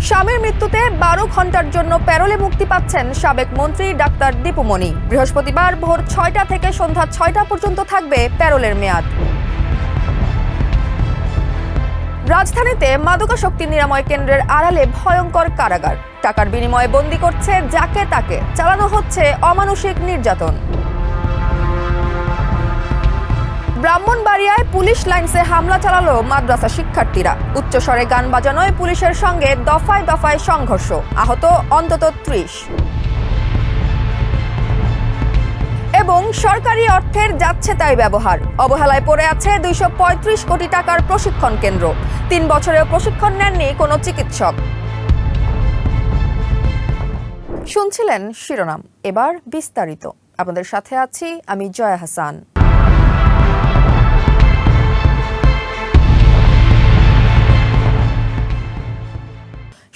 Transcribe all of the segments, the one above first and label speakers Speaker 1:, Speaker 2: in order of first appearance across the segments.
Speaker 1: স্বামীর মৃত্যুতে 12 ঘন্টার জন্য প্যারোলে মুক্তি পাচ্ছেন সাবেক মন্ত্রী ডাক্তার দীপু মনি। বৃহস্পতিবার ভোর 6টা থেকে সন্ধ্যা 6টা পর্যন্ত থাকবে প্যারোলের মেয়াদ। রাজধানীতে মাদকাসক্তি নিরাময় কেন্দ্রের আড়ালে ভয়ঙ্কর কারাগার। টাকার বিনিময়ে বন্দী করছে যাকে তাকে, চালানো হচ্ছে অমানসিক নির্যাতন। ব্রাহ্মণবাড়িয়ায় পুলিশ লাইন্সে হামলা চালালো মাদ্রাসা শিক্ষার্থীরা। উচ্চস্বরে গান বাজানোয় পুলিশের সঙ্গে দফায় দফায় সংঘর্ষ, আহত অন্তত 30। এবং সরকারি অর্থের যাচ্ছে তাই ব্যবহার, অবহেলায় পড়ে আছে 235 কোটি টাকার প্রশিক্ষণ কেন্দ্র। 3 বছরেও প্রশিক্ষণ নেননি কোনো চিকিৎসক। শুনছিলেন শিরোনাম, এবার বিস্তারিত। আপনাদের সাথে আছি আমি জয়া হাসান।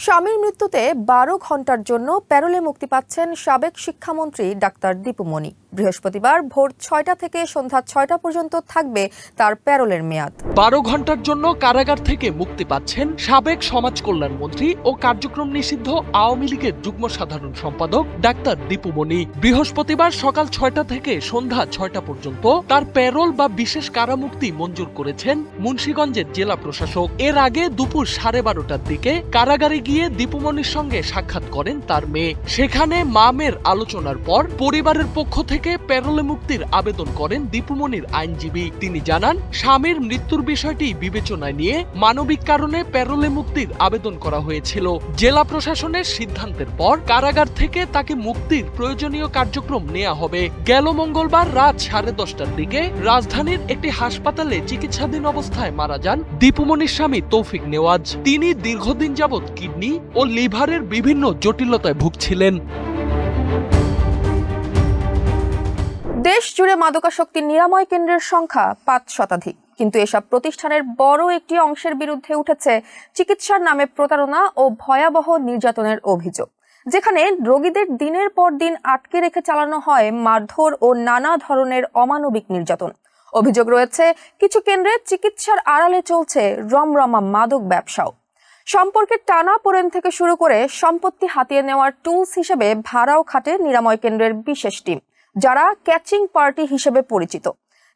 Speaker 1: স্বামীর মৃত্যুতে 12 ঘন্টার জন্য প্যারোলে মুক্তি পাচ্ছেন সাবেক শিক্ষামন্ত্রী ডাক্তার দীপু মনি। বৃহস্পতিবার ভোর 6টা থেকে সন্ধ্যা 6টা পর্যন্ত থাকবে তার প্যারোলের মেয়াদ।
Speaker 2: 12 ঘন্টার জন্য কারাগার থেকে মুক্তি পাচ্ছেন সাবেক সমাজ কল্যাণ মন্ত্রী ও কার্যক্রম নিষিদ্ধ আওয়ামী লীগের যুগ্ম সাধারণ সম্পাদক ডাক্তার দীপু মনি। বৃহস্পতিবার সকাল 6টা থেকে সন্ধ্যা 6টা পর্যন্ত তার প্যারোল বা বিশেষ কারামুক্তি মঞ্জুর করেছেন মুন্সিগঞ্জের জেলা প্রশাসক। এর আগে দুপুর 12:30টার দিকে কারাগারে গিয়ে দীপু মনির সঙ্গে সাক্ষাৎ করেন তার মেয়ে। সেখানে মামের আলোচনার পর পরিবারের পক্ষ থেকে প্যারোলে মুক্তির আবেদন করেন দীপু মনির আইনজীবী। তিনি জানান, স্বামীর মৃত্যুর বিষয়টি বিবেচনায় নিয়ে মানবিক কারণে প্যারোলে মুক্তির আবেদন করা হয়েছিল। জেলা প্রশাসনের সিদ্ধান্তের পর কারাগার থেকে তাকে মুক্তির প্রয়োজনীয় কার্যক্রম নেওয়া হবে। গেল মঙ্গলবার রাত 10:30টার দিকে রাজধানীর একটি হাসপাতালে চিকিৎসাধীন অবস্থায় মারা যান দীপু মনির স্বামী তৌফিক নেওয়াজ। তিনি দীর্ঘদিন যাবৎ কিডনি ও লিভারের বিভিন্ন জটিলতায় ভুগছিলেন।
Speaker 1: দেশ জুড়ে মাদকাসক্তি নিরাময় কেন্দ্রের সংখ্যা 5 শতাধিক, কিন্তু এসব প্রতিষ্ঠানের বড় একটি অংশের বিরুদ্ধে উঠেছে চিকিৎসার নামে প্রতারণা ও ভয়াবহ নির্যাতনের অভিযোগ, যেখানে রোগীদের দিনের পর দিন আটকে রেখে চালানো হয় মারধর ও নানা ধরনের অমানবিক নির্যাতন। অভিযোগ রয়েছে কিছু কেন্দ্রে চিকিৎসার আড়ালে চলছে রমরমা মাদক ব্যবসাও। সম্পর্কের টানাপোড়েন থেকে শুরু করে সম্পত্তি হাতিয়ে নেওয়ার টুলস হিসেবে ভাড়াও খাটে নিরাময় কেন্দ্রের বিশেষ টিম, যারা ক্যাচিং পার্টি হিসেবে পরিচিত।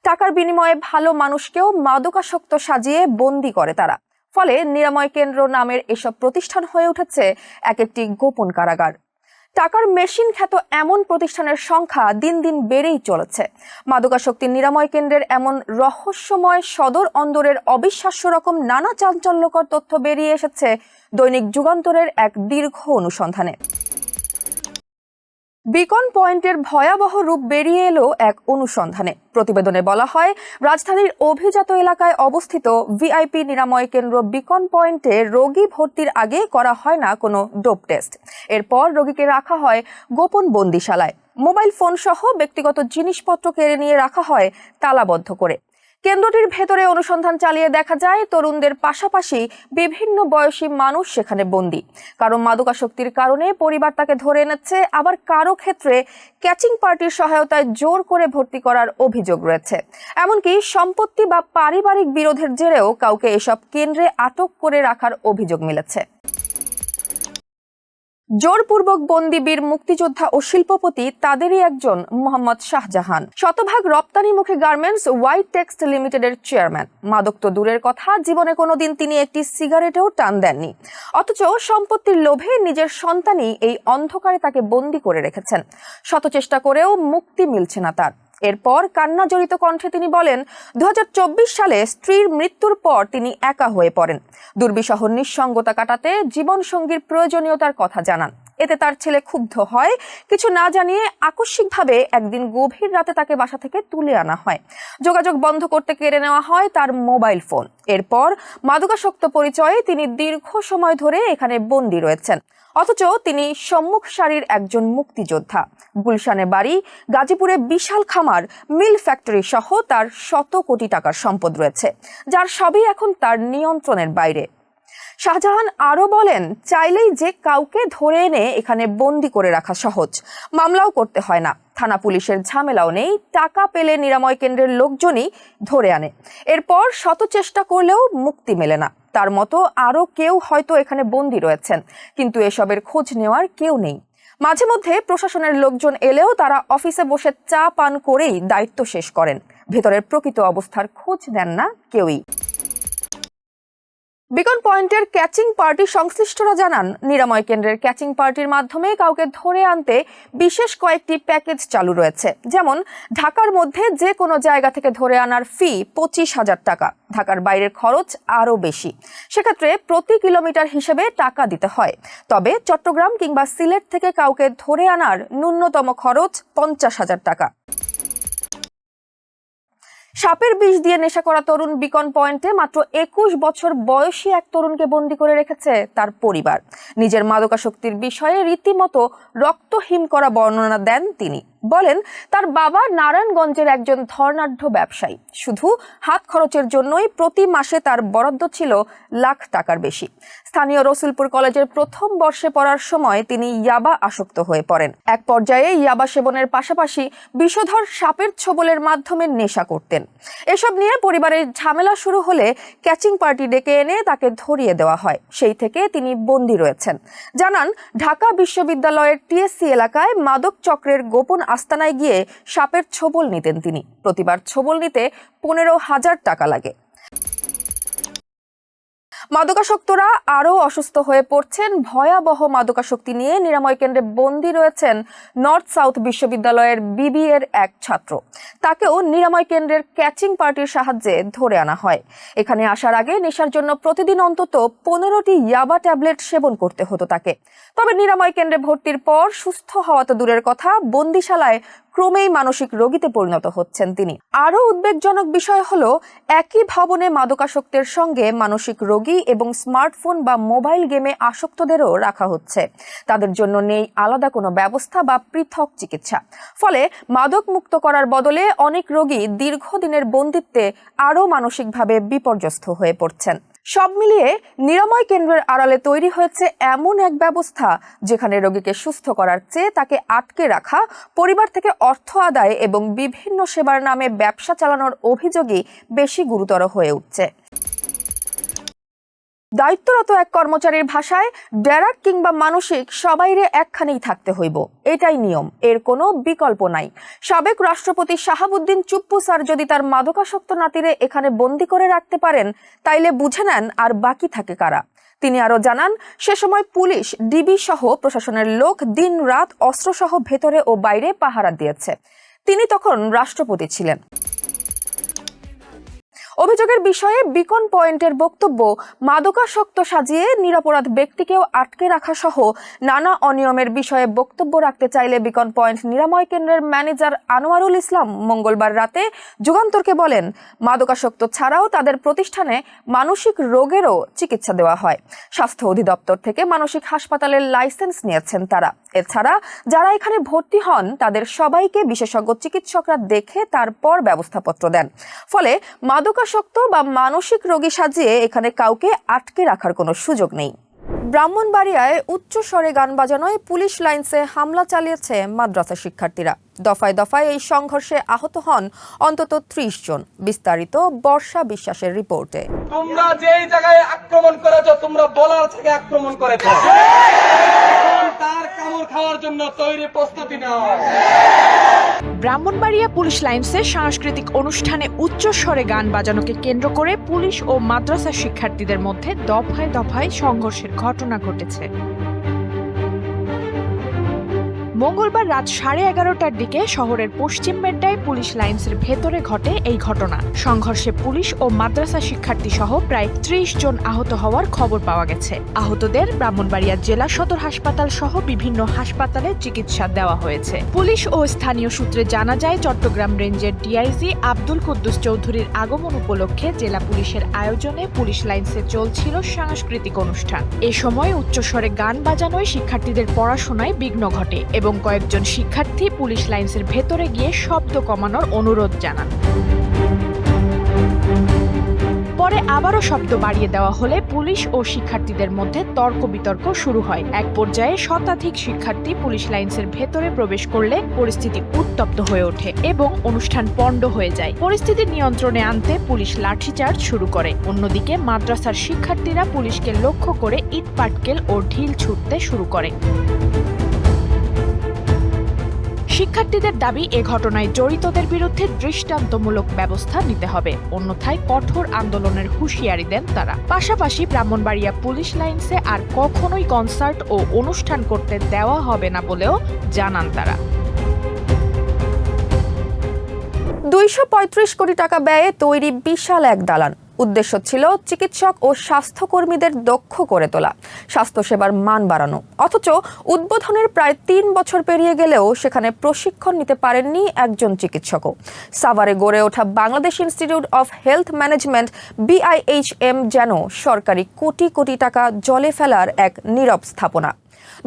Speaker 1: টাকার বিনিময়ে ভালো মানুষকেও মাদকাসক্ত সাজিয়ে বন্দী করে তারা। ফলে নিরাময় কেন্দ্র নামের এসব প্রতিষ্ঠান হয়ে উঠেছে এক একটি গোপন কারাগার। টাকার মেশিন খ্যাত এমন প্রতিষ্ঠানের সংখ্যা দিন দিন বেড়েই চলেছে। মাদকাসক্তি নিরাময় কেন্দ্রের এমন রহস্যময় সদর অন্দরের অবিশ্বাস্য রকম নানা চাঞ্চল্যকর তথ্য বেরিয়ে এসেছে দৈনিক যুগান্তরের এক দীর্ঘ অনুসন্ধানে। বিকন পয়েন্টের ভয়াবহ রূপ বেরিয়ে এলো এক অনুসন্ধানে। প্রতিবেদনে বলা হয়, রাজধানীর অভিজাত এলাকায় অবস্থিত ভিআইপি নিরাময় কেন্দ্র বিকন পয়েন্টে রোগী ভর্তির আগে করা হয় না কোনো ডোপ টেস্ট। এরপর রোগীকে রাখা হয় গোপন বন্দিশালায়। মোবাইল ফোন সহ ব্যক্তিগত জিনিসপত্র কেড়ে নিয়ে রাখা হয় তালাবদ্ধ করে। কেন্দ্রটির ভেতরে অনুসন্ধান চালিয়ে দেখা যায়, তরুণদের পাশাপাশি বিভিন্ন বয়সী মানুষ সেখানে বন্দী। কারো মাদকাসক্তির কারণে পরিবার তাকে ধরে এনেছে, আবার কারো ক্ষেত্রে ক্যাচিং পার্টির সহায়তায় জোর করে ভর্তি করার অভিযোগ রয়েছে। এমনকি সম্পত্তি বা পারিবারিক বিরোধের জেরেও কাউকে এসব কেন্দ্রে আটক করে রাখার অভিযোগ মিলেছে। জোরপূর্বক বন্দী বীর মুক্তিযোদ্ধা ও শিল্পপতি তাদেরই একজন মোহাম্মদ শাহজাহান, শতভাগ রপ্তানিমুখী গার্মেন্টস ওয়াইড টেক্সট লিমিটেডের চেয়ারম্যান। মাদক তো দূরের কথা, জীবনে কোনোদিন তিনি একটি সিগারেটেও টান দেননি। অথচ সম্পত্তির লোভে নিজের সন্তানই এই অন্ধকারে তাকে বন্দী করে রেখেছেন। শত চেষ্টা করেও মুক্তি মিলছে না তার। এরপর কান্না জড়িত কণ্ঠে তিনি বলেন, 2024 সালে স্ত্রীর মৃত্যুর পর তিনি একা হয়ে পড়েন। দুর্বিষহ নিঃসঙ্গতা কাটাতে জীবনসঙ্গীর প্রয়োজনীয়তার কথা জানান। এতে তার ছেলে ক্ষুব্ধ হয়। কিছু না জানিয়ে আকস্মিকভাবে একদিন গভীর রাতে তাকে বাসা থেকে তুলে আনা হয়। যোগাযোগ বন্ধ করতে কেড়ে নেওয়া হয় তার মোবাইল ফোন। এরপর মাদকাসক্ত পরিচয়ে তিনি দীর্ঘ সময় ধরে এখানে বন্দী রয়েছেন। অথচ তিনি সম্মুখ সারির একজন মুক্তিযোদ্ধা। গুলশানে বাড়ি, গাজীপুরে বিশাল খামার, মিল ফ্যাক্টরি সহ তার শত কোটি টাকার সম্পদ রয়েছে, যার সবই এখন তার নিয়ন্ত্রণের বাইরে। শাহজাহান আরো বলেন, চাইলেই যে কাউকে ধরে এনে এখানে বন্দী করে রাখা সহজ, মামলাও করতে হয় না। থানা পুলিশের ঝামেলাও নেই, টাকা পেলে নিরাময় কেন্দ্রের লোকজনই ধরে আনে। এরপর শত চেষ্টা করলেও মুক্তি মেলে না। তার মতো আরো কেউ হয়তো এখানে বন্দী রয়েছেন, কিন্তু এসবের খোঁজ নেওয়ার কেউ নেই। মাঝে মধ্যে প্রশাসনের লোকজন এলেও তারা অফিসে বসে চা পান করেই দায়িত্ব শেষ করেন। ভেতরের প্রকৃত অবস্থার খোঁজ নেন না কেউই। বিকন পয়েন্টের ক্যাচিং পার্টি সংশ্লিষ্টরা জানান, নিরাময় কেন্দ্রের ক্যাচিং পার্টির মাধ্যমে কাউকে ধরে আনতে বিশেষ কয়েকটি প্যাকেজ চালু রয়েছে। যেমন ঢাকার মধ্যে যে কোনো জায়গা থেকে ধরে আনার ফি 25,000 টাকা, ঢাকার বাইরের খরচ আরও বেশি। সেক্ষেত্রে প্রতি কিলোমিটার হিসেবে টাকা দিতে হয়। তবে চট্টগ্রাম কিংবা সিলেট থেকে কাউকে ধরে আনার ন্যূনতম খরচ 50,000 টাকা। সাপের বিষ দিয়ে নেশা করা তরুণ বিকন পয়েন্টে মাত্র 21 বছর বয়সী এক তরুণকে বন্দী করে রেখেছে তার পরিবার। নিজের মাদকাসক্তির বিষয়ে রীতিমতো রক্তহিম করা বর্ণনা দেন তিনি। বলেন, তার বাবা নারায়ণগঞ্জের একজন ধর্নাঢ্য ব্যবসায়ী। শুধু হাত খরচের জন্যই প্রতি মাসে তার বরাদ্দ ছিল লাখ টাকার বেশি। স্থানীয় রসুলপুর কলেজের প্রথম বর্ষে পড়ার সময় তিনি ইয়াবা আসক্ত হয়ে পড়েন। এক পর্যায়ে ইয়াবা সেবনের পাশাপাশি বিষধর সাপের ছোবলের মাধ্যমে নেশা করতেন। এসব নিয়ে পরিবারের ঝামেলা শুরু হলে ক্যাচিং পার্টি ডেকে এনে তাকে ধরিয়ে দেওয়া হয়। সেই থেকে তিনি বন্দী রয়েছেন। জানান, ঢাকা বিশ্ববিদ্যালয়ের টিএসসি এলাকায় মাদক চক্রের গোপন আস্তানায় গিয়ে সাপের ছোবল নিতেন তিনি। প্রতিবার ছোবল নিতে 15,000 টাকা লাগে। মাদকাসক্তরা আরও অসুস্থ হয়ে পড়ছেন। ভয়াবহ মাদকাসক্তি নিয়ে নিরাময় কেন্দ্রে বন্দী রয়েছেন নর্থ সাউথ বিশ্ববিদ্যালয়ের বিবিএর এক ছাত্র। তাকেও নিরাময় কেন্দ্রের ক্যাচিং পার্টির সাহায্যে ধরে আনা হয়। এখানে আসার আগে নেশার জন্য প্রতিদিন অন্তত 15টি ইয়াবা ট্যাবলেট সেবন করতে হতো তাকে। তবে নিরাময় কেন্দ্রে ভর্তির পর সুস্থ হওয়া তো দূরের কথা, বন্দিশালায় ক্রমেই মানসিক রোগীতে পরিণত হচ্ছেন তিনি। আরও উদ্বেগজনক বিষয় হলো, একই ভবনে মাদকাসক্তের সঙ্গে মানসিক রোগী এবং স্মার্টফোন বা মোবাইল গেমে আসক্তদেরও রাখা হচ্ছে। তাদের জন্য নেই আলাদা কোনো ব্যবস্থা বা পৃথক চিকিৎসা। ফলে মাদক মুক্ত করার বদলে অনেক রোগী দীর্ঘদিনের বন্দিত্বে আরও মানসিকভাবে বিপর্যস্ত হয়ে পড়ছেন। সব মিলিয়ে নিরাময় কেন্দ্রের আড়ালে তৈরি হয়েছে এমন এক ব্যবস্থা, যেখানে রোগীকে সুস্থ করার চেয়ে তাকে আটকে রাখা, পরিবার থেকে অর্থ আদায় এবং বিভিন্ন সেবার নামে ব্যবসা চালানোর অভিযোগই বেশি গুরুতর হয়ে উঠছে। দায়িত্বরত এক কর্মচারীর ভাষায়, ডেরাক কিংবা মানসিক সবাইরে একখানেই থাকতে হইব, এটাই নিয়ম, এর কোনো বিকল্প নাই। সাবেক রাষ্ট্রপতি শাহাবুদ্দিন চুপ্পু স্যার যদি তার মাদকাসক্ত নাতিরে এখানে বন্দী করে রাখতে পারেন, তাইলে বুঝে নেন আর বাকি থাকে কারা। তিনি আরো জানান, সে সময় পুলিশ, ডিবি সহ প্রশাসনের লোক দিন রাত অস্ত্রসহ ভেতরে ও বাইরে পাহারা দিয়েছে। তিনি তখন রাষ্ট্রপতি ছিলেন। অভিযোগের বিষয়ে বিকন পয়েন্টের বক্তব্য, মাদকাসক্ত সাজিয়ে নিরপরাধ ব্যক্তিকেও আটকে রাখা সহ নানা অনিয়মের বিষয়ে বক্তব্য রাখতে চাইলে বিকন পয়েন্ট নিরাময় কেন্দ্রের ম্যানেজার আনোয়ারুল ইসলাম মঙ্গলবার রাতে যুগান্তরকে বলেন, মাদকাসক্ত ছাড়াও তাদের প্রতিষ্ঠানে মানসিক রোগেরও চিকিৎসা দেওয়া হয়। স্বাস্থ্য অধিদপ্তর থেকে মানসিক হাসপাতালের লাইসেন্স নিয়েছেন তারা। এছাড়া যারা এখানে ভর্তি হন তাদের সবাইকে বিশেষজ্ঞ চিকিৎসকরা দেখে তারপর ব্যবস্থাপত্র দেন। ফলে মাদকাসক্ত বা মানসিক রোগী সাজিয়ে এখানে কাউকে আটকে রাখার কোনো সুযোগ নেই। ব্রাহ্মণবাড়িয়ায় উচ্চ স্বরে গান বাজানোয় পুলিশ লাইন্সে হামলা চালিয়েছে মাদ্রাসা শিক্ষার্থীরা। দফায় দফায় এই সংঘর্ষে আহত হন অন্তত 30 জন। বিস্তারিত বর্ষা বিশ্বাসের রিপোর্টে।
Speaker 3: তোমরা যেই জায়গায় আক্রমণ করেছো, তোমরা বলার থেকে আক্রমণ করেছো, তার কামড় খাওয়ার জন্য তৈরি, প্রস্তুতি নাও।
Speaker 4: ব্রাহ্মণবাড়িয়া পুলিশ লাইন্সে সাংস্কৃতিক অনুষ্ঠানে উচ্চ স্বরে গান বাজানোকে কেন্দ্র করে পুলিশ ও মাদ্রাসা শিক্ষার্থীদের মধ্যে দফায় দফায় সংঘর্ষের ঘটনা ঘটেছে। মঙ্গলবার রাত 11:30টার দিকে শহরের পশ্চিম মেড্ডায় পুলিশ লাইন্সের ভেতরে ঘটে এই ঘটনা। সংঘর্ষে পুলিশ ও মাদ্রাসা শিক্ষার্থী সহ প্রায় 30 জন আহত হওয়ার খবর পাওয়া গেছে। আহতদের ব্রাহ্মণবাড়িয়া জেলা সদর হাসপাতাল সহ বিভিন্ন হাসপাতালে চিকিৎসা দেওয়া হয়েছে। পুলিশ ও স্থানীয় সূত্রে জানা যায়, চট্টগ্রাম রেঞ্জের ডিআইজি আব্দুল কুদ্দুস চৌধুরীর আগমন উপলক্ষে জেলা পুলিশের আয়োজনে পুলিশ লাইন্সে চলছিল সাংস্কৃতিক অনুষ্ঠান। এ সময় উচ্চস্বরে গান বাজানোয় শিক্ষার্থীদের পড়াশোনায় বিঘ্ন ঘটে এবং কয়েকজন শিক্ষার্থী পুলিশ লাইন্সের ভেতরে গিয়ে শব্দ কমানোর অনুরোধ জানান। পরে আবারও শব্দ বাড়িয়ে দেওয়া হলে পুলিশ ও শিক্ষার্থীদের মধ্যে তর্ক বিতর্ক শুরু হয়। এক পর্যায়ে শতাধিক শিক্ষার্থী পুলিশ লাইনসের ভেতরে প্রবেশ করলে পরিস্থিতি উত্তপ্ত হয়ে ওঠে এবং অনুষ্ঠান পণ্ড হয়ে যায়। পরিস্থিতি নিয়ন্ত্রণে আনতে পুলিশ লাঠিচার্জ শুরু করে। অন্যদিকে মাদ্রাসার শিক্ষার্থীরা পুলিশকে লক্ষ্য করে ইট পাটকেল ও ঢিল ছুটতে শুরু করে। শিক্ষার্থীদের দাবি, এ ঘটনায় জড়িতদের বিরুদ্ধে দৃষ্টান্তমূলক ব্যবস্থা নিতে হবে, অন্যথায় কঠোর আন্দোলনের হুঁশিয়ারি দেন তারা। পাশাপাশি ব্রাহ্মণবাড়িয়া পুলিশ লাইনসে আর কখনোই কনসার্ট ও অনুষ্ঠান করতে দেওয়া হবে না বলেও জানান তারা।
Speaker 1: 235 কোটি টাকা ব্যয়ে তৈরি বিশাল এক দালান। উদ্দেশ্য ছিল চিকিৎসক ও স্বাস্থ্যকর্মীদের দক্ষ করে তোলা, স্বাস্থ্যসেবার মান বাড়ানো। অথচ উদ্বোধনের প্রায় 3 বছর পেরিয়ে গেলেও সেখানে প্রশিক্ষণ নিতে পারেননি একজন চিকিৎসকও। সাভারে গড়ে ওঠা Bangladesh institute of health management BIHM যেন সরকারি কোটি কোটি টাকা জলে ফেলার এক নীরব স্থাপনা।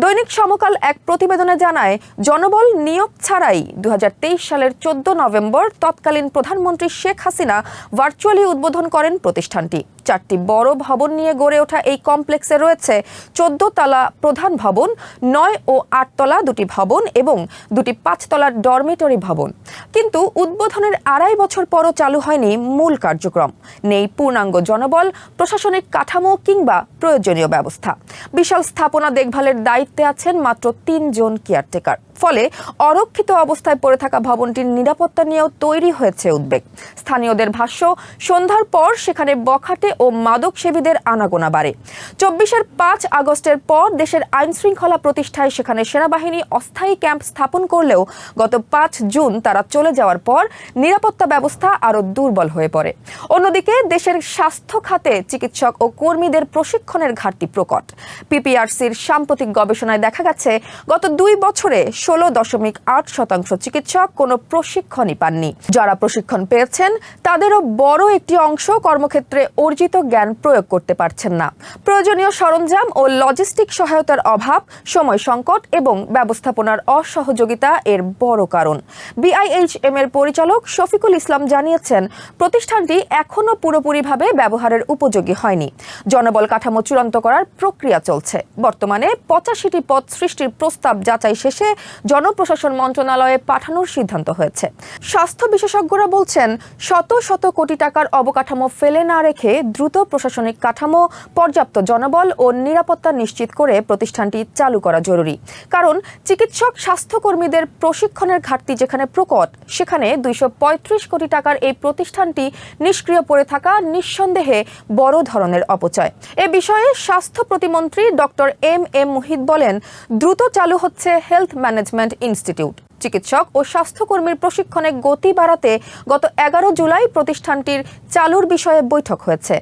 Speaker 1: দৈনিক সমকাল এক প্রতিবেদনে জানায়, জনবল নিয়োগ ছাড়াই 2023 সালের 14 নভেম্বর তৎকালীন প্রধানমন্ত্রী শেখ হাসিনা ভার্চুয়ালি উদ্বোধন করেন প্রতিষ্ঠানটি। 4টি বড় ভবন নিয়ে গড়ে ওঠা এই কমপ্লেক্সে রয়েছে 14 তলা প্রধান ভবন, 9 ও 8 তলা 2টি ভবন এবং 2টি 5 তলার ডরমিটরি ভবন। কিন্তু উদ্বোধনের 2.5 বছর পরও চালু হয়নি মূল কার্যক্রম। নেই পূর্ণাঙ্গ জনবল, প্রশাসনিক কাঠামো কিংবা প্রয়োজনীয় ব্যবস্থা। বিশাল স্থাপনা দেখভালের দায়িত্বে আছেন মাত্র 3 জন কেয়ারটেকার। ফলে অরক্ষিত অবস্থায় পড়ে থাকা ভবনটির নিরাপত্তা নিয়েও তৈরি হয়েছে উদ্বেগ। স্থানীয়দের ভাষ্য, সন্ধ্যার পর সেখানে বখাটে ও মাদক সেবীদের আনাগোনা বাড়ে। 24-এর 5 আগস্টের পর দেশের আইন শৃঙ্খলা প্রতিষ্ঠায় সেখানে সেনাবাহিনী অস্থায়ী ক্যাম্প স্থাপন করলেও গত 5 জুন তারা চলে যাওয়ার পর নিরাপত্তা ব্যবস্থা আরও দুর্বল হয়ে পড়ে। অন্যদিকে দেশের স্বাস্থ্য খাতে চিকিৎসক ও কর্মীদের প্রশিক্ষণের ঘাটতি প্রকট। PPRCর সাম্প্রতিক গবেষণায় দেখা গেছে, গত 2 বছরে 16.8% চিকিৎসক কোনো প্রশিক্ষণই পাননি। যারা প্রশিক্ষণ পেয়েছেন তাদেরও বড় একটি অংশ কর্মক্ষেত্রে অর্জিত জ্ঞান প্রয়োগ করতে পারছেন না। প্রয়োজনীয় সরঞ্জাম ও লজিস্টিক সহায়তার অভাব, সময় সংকট এবং ব্যবস্থাপনার অসহযোগিতা এর বড় কারণ। BIHM এর পরিচালক শফিকুল ইসলাম জানিয়েছেন, প্রতিষ্ঠানটি এখনো পুরোপুরিভাবে ব্যবহারের উপযোগী হয়নি। জনবল কাঠামো চূড়ান্ত করার প্রক্রিয়া চলছে। বর্তমানে 85টি পদ সৃষ্টির প্রস্তাব যাচাই শেষে জনপ্রশাসন মন্ত্রণালয়ে পাঠানোর সিদ্ধান্ত হয়েছে। স্বাস্থ্য বিশেষজ্ঞরা বলছেন, শত শত কোটি টাকার অবকাঠামো ফেলে না রেখে দ্রুত প্রশাসনিক কাঠামো, পর্যাপ্ত জনবল ও নিরাপত্তা নিশ্চিত করে প্রতিষ্ঠানটি চালু করা জরুরি। কারণ চিকিৎসক স্বাস্থ্যকর্মীদের প্রশিক্ষণের ঘাটতি যেখানে প্রকট, সেখানে 235 কোটি টাকার এই প্রতিষ্ঠানটি নিষ্ক্রিয় পড়ে থাকা নিঃসন্দেহে বড় ধরনের অপচয়। এ বিষয়ে স্বাস্থ্য প্রতিমন্ত্রী ডক্টর MM মুহিত বলেন, দ্রুত চালু হচ্ছে হেলথ ম্যানেজমেন্ট ইনস্টিটিউট। চিকিৎসক ও স্বাস্থ্যকর্মীর প্রশিক্ষণে গতি বাড়াতে গত 11 জুলাই প্রতিষ্ঠানটির চালুর বিষয়ে বৈঠক হয়েছে।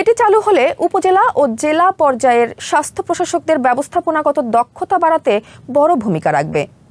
Speaker 1: এটি চালু হলে উপজেলা ও জেলা পর্যায়ের স্বাস্থ্য প্রশাসকদের ব্যবস্থাপনাগত দক্ষতা বাড়াতে বড় ভূমিকা রাখবে।